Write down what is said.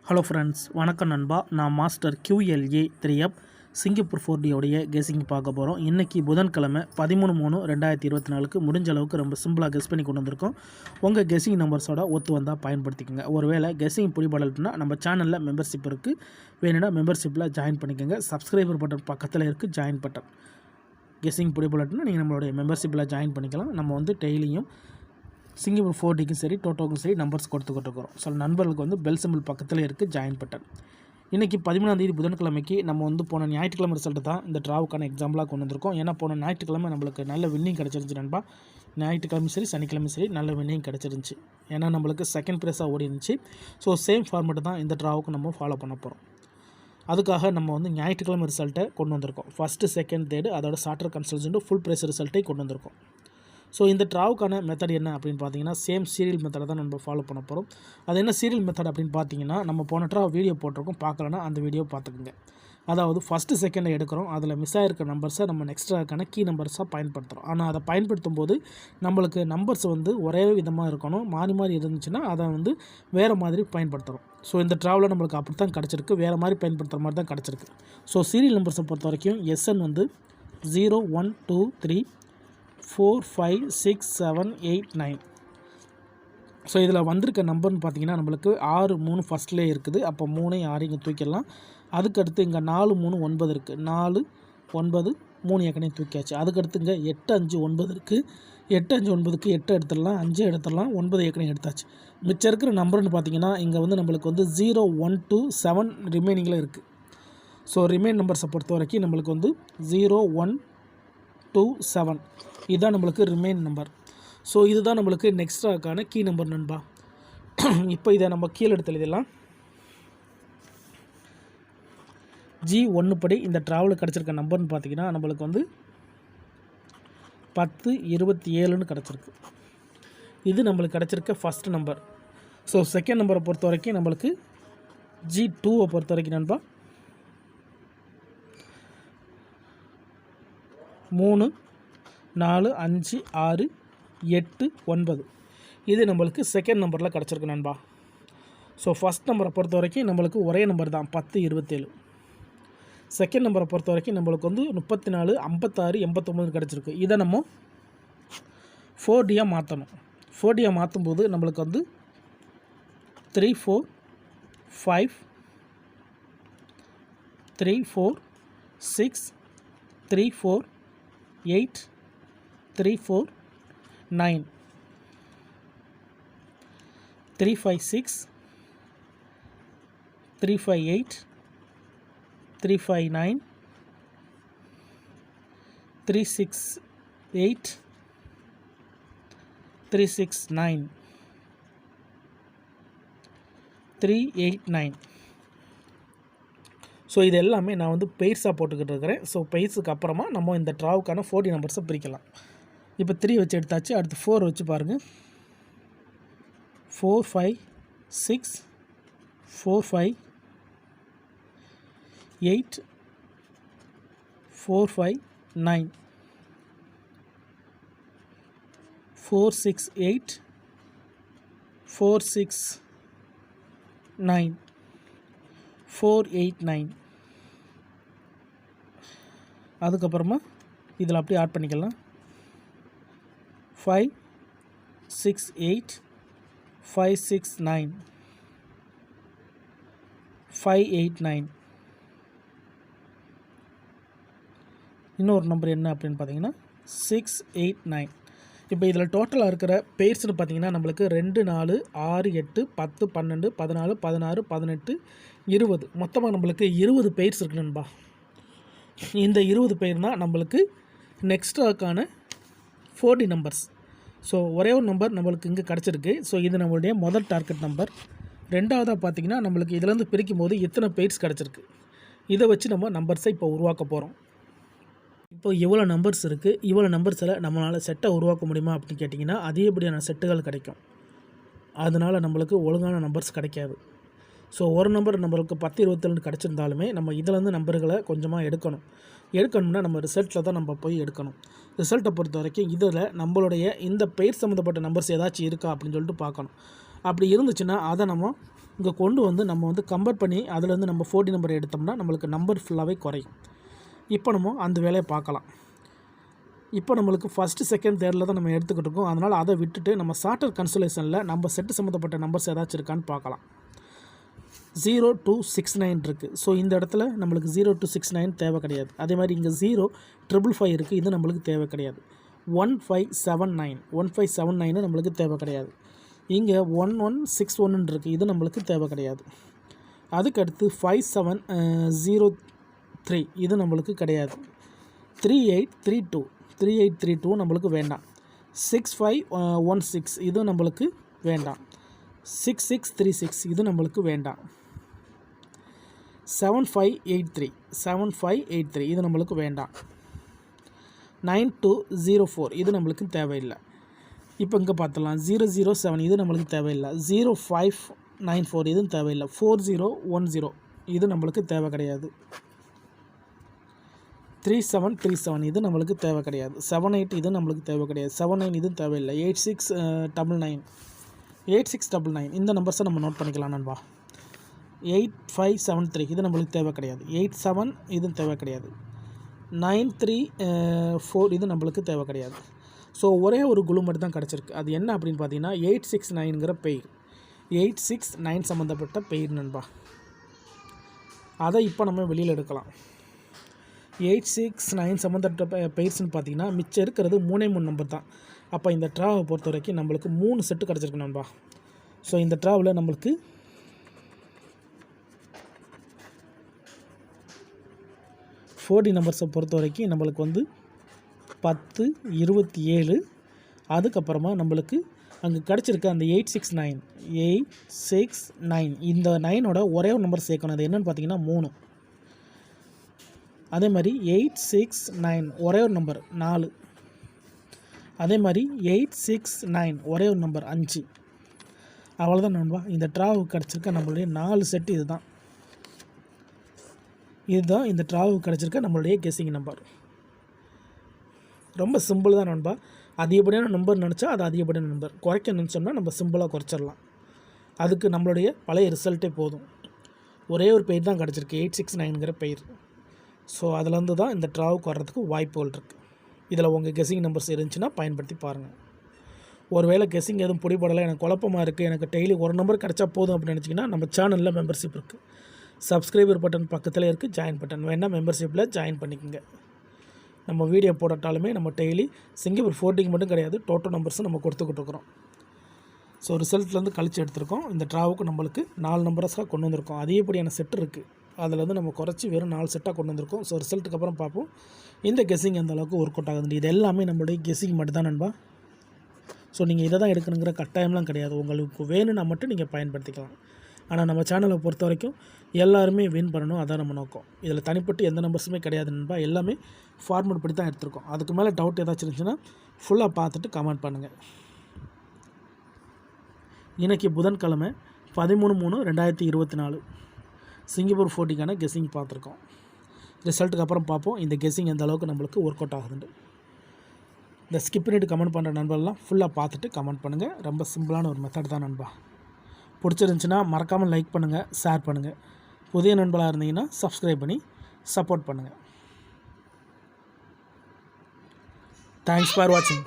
Hello friends, வணக்கம் நண்பா. நான் master QLA 3F Singapore 4D உடைய கெஸிங் பார்க்க போகிறோம். இன்றைக்கி புதன்கிழமை 13/3/2024 முடிஞ்ச அளவுக்கு ரொம்ப சிம்பிளாக கெஸ் பண்ணி கொண்டு வந்திருக்கோம். உங்கள் கெஸிங் நம்பர்ஸோட ஒத்து வந்தால் பயன்படுத்திக்கோங்க. ஒருவேளை கெஸிங் பிடிபடலைன்னா நம்ம சேனலில் மெம்பர்ஷிப் இருக்குது, வேணும்னா மெம்பர்ஷிப்பில் ஜாயின் பண்ணிக்கோங்க. சப்ஸ்கிரைபர் பட்டன் பக்கத்தில் இருக்குது ஜாயின் பட்டன். கெஸிங் பிடிபடலைன்னா நீங்கள் நம்மளுடைய மெம்பர்ஷிப்பில் ஜாயின் பண்ணிக்கலாம். நம்ம டெய்லியும் சிங்கப்பூர் 4Dக்கும் சரி டோட்டோக்கும் சரி நம்பர்ஸ் கொடுத்துக்கிட்டு இருக்கிறோம். சில நண்பர்களுக்கு பெல் சிம்பிள் பக்கத்தில் இருக்குது ஜாயின் பட்டன். இன்றைக்கி 13ஆம் தேதி புதன்கிழமைக்கு நம்ம போன ஞாயிற்றுக்கிழமை ரிசல்ட்டு தான் இந்த ட்ராவுக்கான எக்ஸாம்பிளாக கொண்டு வந்திருக்கோம். ஏன்னா போன ஞாயிற்றுக்கிழமை நம்மளுக்கு நல்ல வின்னிங் கிடச்சிருந்துச்சு நண்பா. ஞாயிற்றுக்கிழமை சரி சனிக்கிழமை சரி நல்ல வின்னிங் கிடச்சிருந்துச்சு. ஏன்னா நம்மளுக்கு செகண்ட் ப்ரைஸாக ஓடி இருந்துச்சு. ஸோ சேம் ஃபார்மெட்டு தான் இந்த ட்ராவுக்கு நம்ம ஃபாலோ பண்ண போகிறோம். அதுக்காக நம்ம ஞாயிற்றுக்கிழமை ரிசல்ட்டை கொண்டு வந்திருக்கோம். ஃபஸ்ட்டு செகண்ட் தேர்டு அதோட சார்ட்டர் கன்சல்டன்ட் ஃபுல் ப்ரைஸ் ரிசல்ட்டை கொண்டு வந்திருக்கோம். ஸோ இந்த ட்ராவுக்கான மெத்தட் என்ன அப்படின்னு பார்த்தீங்கன்னா சேம் சீரியல் மெத்தடை தான் நம்ம ஃபாலோ பண்ண போகிறோம். அது என்ன சீரியல் மெத்தட் அப்படின்னு பார்த்தீங்கன்னா, நம்ம போன ட்ரா வீடியோ போட்டிருக்கோம், பார்க்கலன்னா அந்த வீடியோ பார்த்துக்குங்க. அதாவது ஃபஸ்ட்டு செகண்டை எடுக்கிறோம், அதில் மிஸ் ஆகிருக்க நம்பர்ஸை நம்ம நெக்ஸ்ட் ட்ராக்கான கீ நம்பர்ஸாக பயன்படுத்துகிறோம். ஆனால் அதை பயன்படுத்தும் போது நம்மளுக்கு நம்பர்ஸ் ஒரே விதமாக இருக்கணும். மாறி மாறி இருந்துச்சுன்னா அதை வேறு மாதிரி பயன்படுத்துகிறோம். ஸோ இந்த ட்ராவில் நம்மளுக்கு அப்படி தான் கிடச்சிருக்கு, வேறு மாதிரி பயன்படுத்துகிற மாதிரி தான் கிடச்சிருக்கு. ஸோ சீரியல் நம்பர்ஸை பொறுத்த வரைக்கும் SN 0 1 2 3 4 5 6 7 8 9. ஸோ இதில் வந்திருக்க நம்பர்னு பார்த்தீங்கன்னா நம்மளுக்கு 6 3 ஃபஸ்ட்லேயே இருக்குது. அப்போ 3 6 இங்கே தூக்கிடலாம். அதுக்கடுத்து இங்கே 4 3 9 இருக்குது. 4 9 3 ஏற்கனவே தூக்கியாச்சு. அதுக்கடுத்து இங்கே 8 5 9 இருக்குது. 8 5 9க்கு 8 எடுத்துடலாம், 5 எடுத்துடலாம், 9 ஏற்கனவே எடுத்தாச்சு. மிச்சம் இருக்கிற நம்பர்னு பார்த்தீங்கன்னா இங்கே நம்மளுக்கு 0 1 2 7 ரிமைனிங்கில் இருக்குது. ஸோ ரிமைன் நம்பர்ஸை பொறுத்த வரைக்கும் நம்மளுக்கு 0 1 2 7 இதுதான் நம்மளுக்கு ரிமைன் நம்பர். ஸோ இதுதான் நம்மளுக்கு நெக்ஸ்ட்ராக்கான கீ நம்பர் நண்பா. இப்போ இதை நம்ம கீழே எடுத்து எழுதிடலாம். G1 படி இந்த ட்ராவலுக்கு கிடச்சிருக்க நம்பர்னு பார்த்தீங்கன்னா நம்மளுக்கு 10 27ன்னு கிடச்சிருக்கு. இது நம்மளுக்கு கிடச்சிருக்க ஃபஸ்ட் நம்பர். ஸோ செகண்ட் நம்பரை பொறுத்த வரைக்கும் நம்மளுக்கு G2வை பொறுத்த வரைக்கும் நண்பா 3 4 5 6 8 9 இது நம்மளுக்கு செகண்ட் நம்பரில் கிடச்சிருக்கு நண்பா. ஸோ ஃபஸ்ட் நம்பரை பொறுத்த வரைக்கும் நம்மளுக்கு ஒரே நம்பர் தான் 10 27. செகண்ட் நம்பரை பொறுத்த வரைக்கும் நம்மளுக்கு 34 56 89 கிடச்சிருக்கு. இதை நம்ம 4Dயாக மாற்றணும். 4Dயாக மாற்றும்போது நம்மளுக்கு 3 4 5 3 4 6 3 4 8 3 4 9 3 5 6 3 5 8 3 5 9 3 6 8 3 6 9 3 8 9. ஸோ இது எல்லாமே நான் பெய்ர்ஸாக போட்டுக்கிட்டு இருக்கிறேன். ஸோ பெய்ர்ஸுக்கு அப்புறமா நம்ம இந்த ட்ராவுக்கான 4D நம்பர்ஸை பிரிக்கலாம். இப்போ 3 வச்சு எடுத்தாச்சு. அடுத்து 4 வச்சு பாருங்கள். 4 5 6 4 5 8 4 5 9 4 6 8 4 6 9 4 8 9. அதுக்கப்புறமா இதில் அப்படியே ஆட் பண்ணிக்கலாம். 5 6 8 5 6 9 5 8 9. இன்னொரு நம்பர் என்ன அப்படின்னு பார்த்தீங்கன்னா 6 8 9. இப்போ இதில் டோட்டலாக இருக்கிற பெயர்ஸ்னு பார்த்தீங்கன்னா நம்மளுக்கு 2 4 6 8 10 12 14 16 18 20 மொத்தமாக நம்மளுக்கு 20 பெயர்ஸ் இருக்கு நண்பா. இந்த 20 பெயர் தான் நம்மளுக்கு நெக்ஸ்ட்ராக்கான 4D நம்பர்ஸ். ஸோ ஒரே ஒரு நம்பர் நம்மளுக்கு இங்கே கிடச்சிருக்கு. ஸோ இது நம்மளுடைய முதல் டார்கெட் நம்பர். ரெண்டாவதாக பார்த்திங்கன்னா நம்மளுக்கு இதிலேருந்து பிரிக்கும் போது எத்தனை பெயர்ஸ் கிடச்சிருக்கு, இதை வச்சு நம்ம நம்பர்ஸை இப்போ உருவாக்க போகிறோம். இப்போ இவ்வளோ நம்பர்ஸ் இருக்குது, இவ்வளோ நம்பர்ஸில் நம்மளால் செட்டை உருவாக்க முடியுமா அப்படின்னு கேட்டிங்கன்னா அதிகப்படியான செட்டுகள் கிடைக்கும். அதனால் நம்மளுக்கு ஒழுங்கான நம்பர்ஸ் கிடைக்காது. ஸோ ஒரு நம்பர் நம்மளுக்கு 10 27 கிடச்சிருந்தாலுமே நம்ம இதிலேருந்து நம்பர்களை கொஞ்சமாக எடுக்கணும்னா நம்ம ரிசல்ட்டில் தான் நம்ம போய் எடுக்கணும். ரிசல்ட்டை பொறுத்த வரைக்கும் இதில் நம்மளுடைய இந்த பெயர் சம்மந்தப்பட்ட நம்பர்ஸ் ஏதாச்சும் இருக்கா அப்படின்னு சொல்லிட்டு பார்க்கணும். அப்படி இருந்துச்சுன்னா அதை நம்ம இங்கே கொண்டு வந்து நம்ம வந்து கம்பேர் பண்ணி அதிலேருந்து நம்ம 40 நம்பர் எடுத்தோம்னா நம்மளுக்கு நம்பர் ஃபுல்லாகவே குறையும். இப்போ நம்ம அந்த வேலையை பார்க்கலாம். இப்போ நம்மளுக்கு ஃபஸ்ட்டு செகண்ட் தேர்டில் தான் நம்ம எடுத்துக்கிட்டு இருக்கோம். அதனால் அதை விட்டுட்டு நம்ம சார்ட்டர் கன்சலேஷனில் நம்ம செட்டு சம்மந்தப்பட்ட நம்பர்ஸ் ஏதாச்சும் இருக்கான்னு பார்க்கலாம். 0 to 69 இருக்குது. ஸோ இந்த இடத்துல நம்மளுக்கு 0 to 69 தேவை கிடையாது. அதே மாதிரி இங்கே 0 555 இருக்குது. இது நம்மளுக்கு தேவை கிடையாது. 1579 நம்மளுக்கு தேவை கிடையாது. இங்கே 1161 இருக்குது. இது நம்மளுக்கு தேவை கிடையாது. அதுக்கடுத்து 5703 இது நம்மளுக்கு கிடையாது. 3832 நம்மளுக்கு வேண்டாம். 6516 இது நம்மளுக்கு வேண்டாம். 6636 இது நம்மளுக்கு வேண்டாம். 7583 இது நம்மளுக்கு வேண்டாம். 9204 இது நம்மளுக்கு தேவையில்லை. இப்போ இங்கே பார்த்துடலாம். 007 இது நம்மளுக்கு தேவையில்லை. 0594 இதுவும் தேவையில்லை. 4010 இது நம்மளுக்கு தேவை கிடையாது. 3737 இது நம்மளுக்கு தேவை கிடையாது. 78 இது நம்மளுக்கு தேவை கிடையாது. 79 இதுவும் தேவையில்லை. 8699 இந்த நம்பர்ஸை நம்ம நோட் பண்ணிக்கலாம் நண்பா. 8573 இது நம்மளுக்கு தேவை கிடையாது. 87 இதுவும் தேவை கிடையாது. 934 இது நம்மளுக்கு தேவை கிடையாது. ஸோ ஒரே ஒரு குழு மட்டும் தான் கிடச்சிருக்கு. அது என்ன அப்படின்னு பார்த்தீங்கன்னா 869ங்கிற பெயர். 869 சம்மந்தப்பட்ட பெயர் நண்பா. அதை இப்போ நம்ம வெளியில் எடுக்கலாம். 869 சம்மந்தப்பட்ட பெயர்ஸ்ன்னு பார்த்தீங்கன்னா மிச்சம் இருக்கிறது 3 நம்பர் தான். அப்போ இந்த ட்ராவை பொறுத்த வரைக்கும் நம்மளுக்கு 3 செட்டு கிடச்சிருக்கு நண்பா. ஸோ இந்த ட்ராவில் நம்மளுக்கு 40 நம்பர்ஸை பொறுத்த வரைக்கும் நம்மளுக்கு வந்து 10, 27 அதுக்கப்புறமா நம்மளுக்கு அங்கே கிடச்சிருக்க அந்த 869 இந்த 9ஓட ஒரே ஒரு நம்பர் சேர்க்கணும். அது என்னென்னு பார்த்தீங்கன்னா 3. அதே மாதிரி 869 ஒரே ஒரு நம்பர் 4. அதே மாதிரி 869 ஒரே ஒரு நம்பர் 5. அவ்வளோதான் நண்பா. இந்த ட்ராவுக்கு கிடச்சிருக்க நம்மளுடைய 4 செட்டு இதுதான் இந்த ட்ராவுக்கு கிடச்சிருக்க நம்மளுடைய கெஸ்ஸிங் நம்பர். ரொம்ப சிம்பிள் தான் நண்பா. அதிகப்படியான நம்பர் நினச்சா அது அதிகப்படியான நம்பர், குறைக்க நினச்சோம்னா நம்ம சிம்பிளாக குறைச்சிடலாம். அதுக்கு நம்மளுடைய பழைய ரிசல்ட்டே போதும். ஒரே ஒரு பெயர் தான் கிடச்சிருக்கு, 869ங்கிற பெயர். ஸோ அதுலேருந்து தான் இந்த ட்ராவுக்கு வர்றதுக்கு வாய்ப்புகள் இருக்குது. இதில் உங்கள் கெஸ்ஸிங் நம்பர்ஸ் இருந்துச்சுன்னா பயன்படுத்தி பாருங்கள். ஒருவேளை கெஸ்ஸிங் எதுவும் பிடிபடலை, எனக்கு குழப்பமாக இருக்குது, எனக்கு டெய்லி ஒரு நம்பர் கிடச்சா போதும் அப்படின்னு நினச்சிங்கன்னா நம்ம சேனலில் மெம்பர்ஷிப் இருக்குது. சப்ஸ்கிரைபர் பட்டன் பக்கத்தில் இருக்குது, ஜாயின் பட்டன் வேணால் மெம்பர்ஷிப்பில் ஜாயின் பண்ணிக்கோங்க. நம்ம வீடியோ போடட்டாலுமே நம்ம டெய்லி சிங்கப்பூர் 40 மட்டும் கிடையாது, டோட்டல் நம்பர்ஸும் நம்ம கொடுத்துக்கிட்டு இருக்கிறோம். ஸோ ரிசல்ட்லேருந்து கழித்து எடுத்திருக்கோம். இந்த ட்ராவுக்கு நம்மளுக்கு 4 நம்பர்ஸாக கொண்டு வந்திருக்கோம். அதிகப்படியான செட்டு இருக்குது. அதில் வந்து நம்ம குறைச்சி வெறும் 4 செட்டாக கொண்டு வந்திருக்கோம். ஸோ ரிசல்ட்டுக்கு அப்புறம் பார்ப்போம் இந்த கெஸ்ஸிங் எந்த அளவுக்கு ஒர்க் அவுட் ஆகுது. இது எல்லாமே நம்மளுடைய கெஸ்ஸிங் மட்டும் தான் நண்பா. ஸோ நீங்கள் இதை தான் எடுக்கணுங்கிற கட்டாயம்லாம் கிடையாது. உங்களுக்கு வேணும்னா மட்டும் நீங்கள் பயன்படுத்திக்கலாம். ஆனால் நம்ம சேனலை பொறுத்த வரைக்கும் எல்லாருமே வின் பண்ணணும், அதான் நம்ம நோக்கம். இதில் தனிப்பட்டு எந்த நம்பர்ஸுமே கிடையாது நண்பா. எல்லாமே ஃபார்மேட் படி தான் எடுத்திருக்கோம். அதுக்கு மேலே டவுட் ஏதாச்சும் இருந்துச்சுன்னா ஃபுல்லாக பார்த்துட்டு கமெண்ட் பண்ணுங்கள். இன்றைக்கி புதன்கிழமை 13/3/2024 சிங்கப்பூர் 40க்கான கெஸ்ஸிங் பார்த்துருக்கோம். ரிசல்ட்டுக்கு அப்புறம் பார்ப்போம் இந்த கெஸ்ஸிங் எந்த அளவுக்கு நம்மளுக்கு ஒர்க் அவுட் ஆகுதுண்டு. இந்த ஸ்கிப் பண்ணிட்டு கமெண்ட் பண்ணுற நண்பர்லாம் ஃபுல்லாக பார்த்துட்டு கமெண்ட் பண்ணுங்கள். ரொம்ப சிம்பிளான ஒரு மெத்தட் தான் நண்பா. பிடிச்சிருந்துச்சின்னா மறக்காமல் லைக் பண்ணுங்கள், ஷேர் பண்ணுங்கள். புதிய நண்பர்களாக இருந்தீங்கன்னா சப்ஸ்கிரைப் பண்ணி சப்போர்ட் பண்ணுங்கள். தேங்க்ஸ் ஃபார் வாட்சிங்.